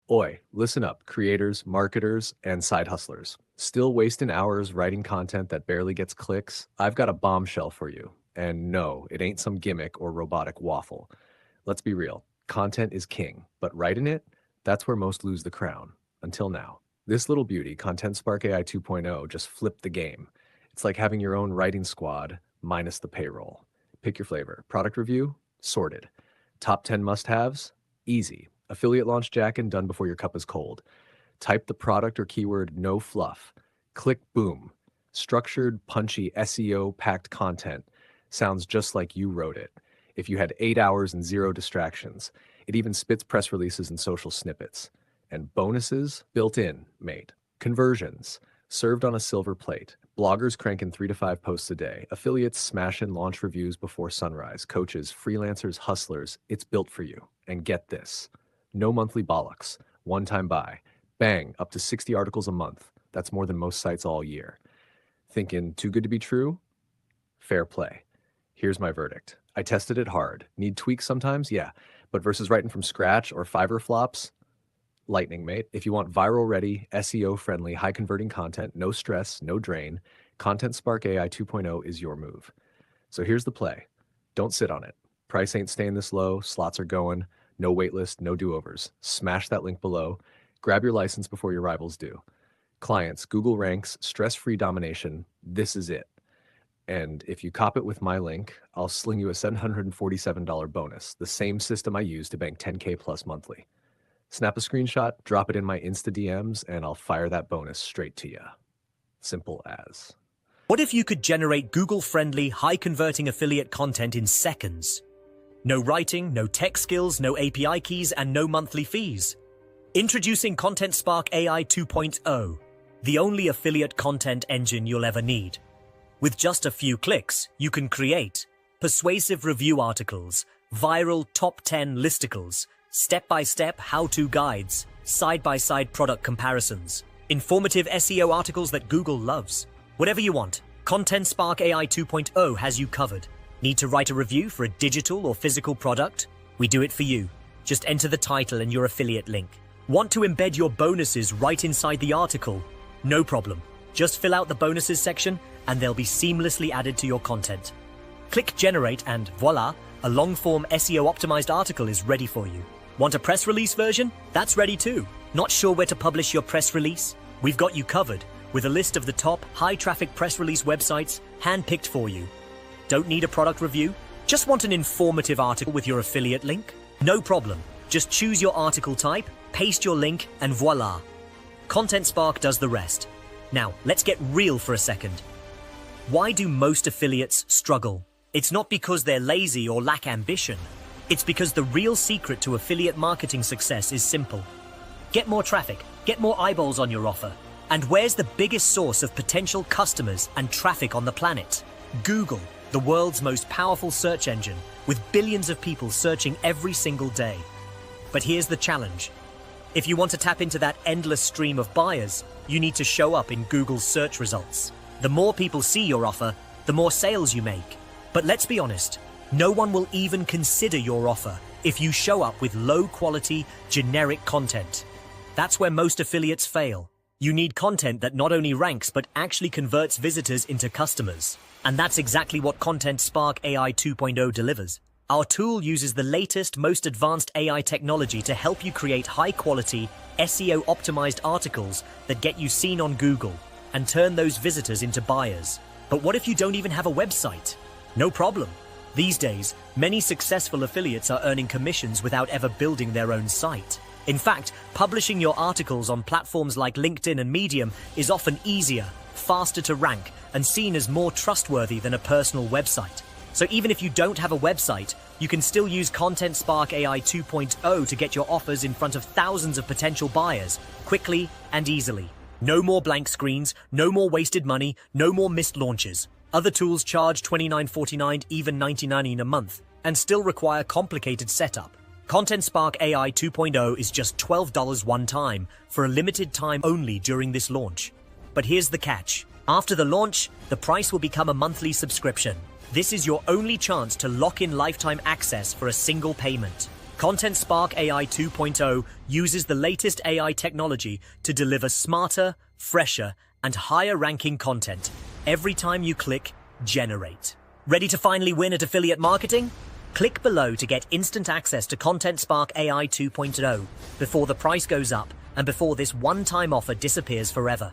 Oi, listen up, creators, marketers, and side hustlers. Still wasting hours writing content that barely gets clicks? I've got a bombshell for you. And no, it ain't some gimmick or robotic waffle. Let's be real. Content is king, but writing it, that's where most lose the crown. Until now. This little beauty, ContentSpark AI 2.0, just flipped the game. It's like having your own writing squad minus the payroll. Pick your flavor. Product review? Sorted. Top 10 must-haves? Easy. Affiliate launch jacket done before your cup is cold. Type the product or keyword no fluff. Click boom. Structured, punchy, SEO-packed content. Sounds just like you wrote it. If you had 8 hours and 0 distractions, it even spits press releases and social snippets. And bonuses built in, mate. Conversions served on a silver plate. Bloggers cranking 3 to 5 posts a day. Affiliates smashing launch reviews before sunrise. Coaches, freelancers, hustlers. It's built for you. And get this. No monthly bollocks. One-time buy. Bang, up to 60 articles a month. That's more than most sites all year. Thinking too good to be true? Fair play. Here's my verdict. I tested it hard. Need tweaks sometimes? Yeah. But versus writing from scratch or Fiverr flops? Lightning, mate. If you want viral-ready, SEO-friendly, high-converting content, no stress, no drain, ContentSpark AI 2.0 is your move. So here's the play. Don't sit on it. Price ain't staying this low. Slots are going. No waitlist, no do-overs. Smash that link below. Grab your license before your rivals do. Clients, Google ranks, stress-free domination. This is it. And if you cop it with my link, I'll sling you a $747 bonus, the same system I use to bank 10K plus monthly. Snap a screenshot, drop it in my Insta DMs, and I'll fire that bonus straight to you. Simple as. What if you could generate Google-friendly, high-converting affiliate content in seconds? No writing, no tech skills, no API keys, and no monthly fees. Introducing ContentSpark AI 2.0, the only affiliate content engine you'll ever need. With just a few clicks, you can create persuasive review articles, viral top 10 listicles, step-by-step how-to guides, side-by-side product comparisons, informative SEO articles that Google loves. Whatever you want, ContentSpark AI 2.0 has you covered. Need to write a review for a digital or physical product? We do it for you. Just enter the title and your affiliate link. Want to embed your bonuses right inside the article? No problem. Just fill out the bonuses section and they'll be seamlessly added to your content. Click generate and voila, a long-form SEO-optimized article is ready for you. Want a press release version? That's ready too. Not sure where to publish your press release? We've got you covered with a list of the top high-traffic press release websites handpicked for you. Don't need a product review? Just want an informative article with your affiliate link? No problem. Just choose your article type, paste your link, and voila. ContentSpark does the rest. Now, let's get real for a second. Why do most affiliates struggle? It's not because they're lazy or lack ambition. It's because the real secret to affiliate marketing success is simple. Get more traffic, get more eyeballs on your offer. And where's the biggest source of potential customers and traffic on the planet? Google, the world's most powerful search engine, with billions of people searching every single day. But here's the challenge. If you want to tap into that endless stream of buyers, you need to show up in Google's search results. The more people see your offer, the more sales you make. But let's be honest, no one will even consider your offer if you show up with low-quality, generic content. That's where most affiliates fail. You need content that not only ranks but actually converts visitors into customers. And that's exactly what ContentSpark AI 2.0 delivers. Our tool uses the latest, most advanced AI technology to help you create high-quality, SEO-optimized articles that get you seen on Google and turn those visitors into buyers. But what if you don't even have a website? No problem. These days, many successful affiliates are earning commissions without ever building their own site. In fact, publishing your articles on platforms like LinkedIn and Medium is often easier, faster to rank, and seen as more trustworthy than a personal website. So even if you don't have a website, you can still use ContentSpark AI 2.0 to get your offers in front of thousands of potential buyers, quickly and easily. No more blank screens, no more wasted money, no more missed launches. Other tools charge $29.49, even $99 a month, and still require complicated setup. ContentSpark AI 2.0 is just $12 one time, for a limited time only during this launch. But here's the catch. After the launch, the price will become a monthly subscription. This is your only chance to lock in lifetime access for a single payment. ContentSpark AI 2.0 uses the latest AI technology to deliver smarter, fresher, and higher-ranking content every time you click Generate. Ready to finally win at affiliate marketing? Click below to get instant access to ContentSpark AI 2.0 before the price goes up and before this one-time offer disappears forever.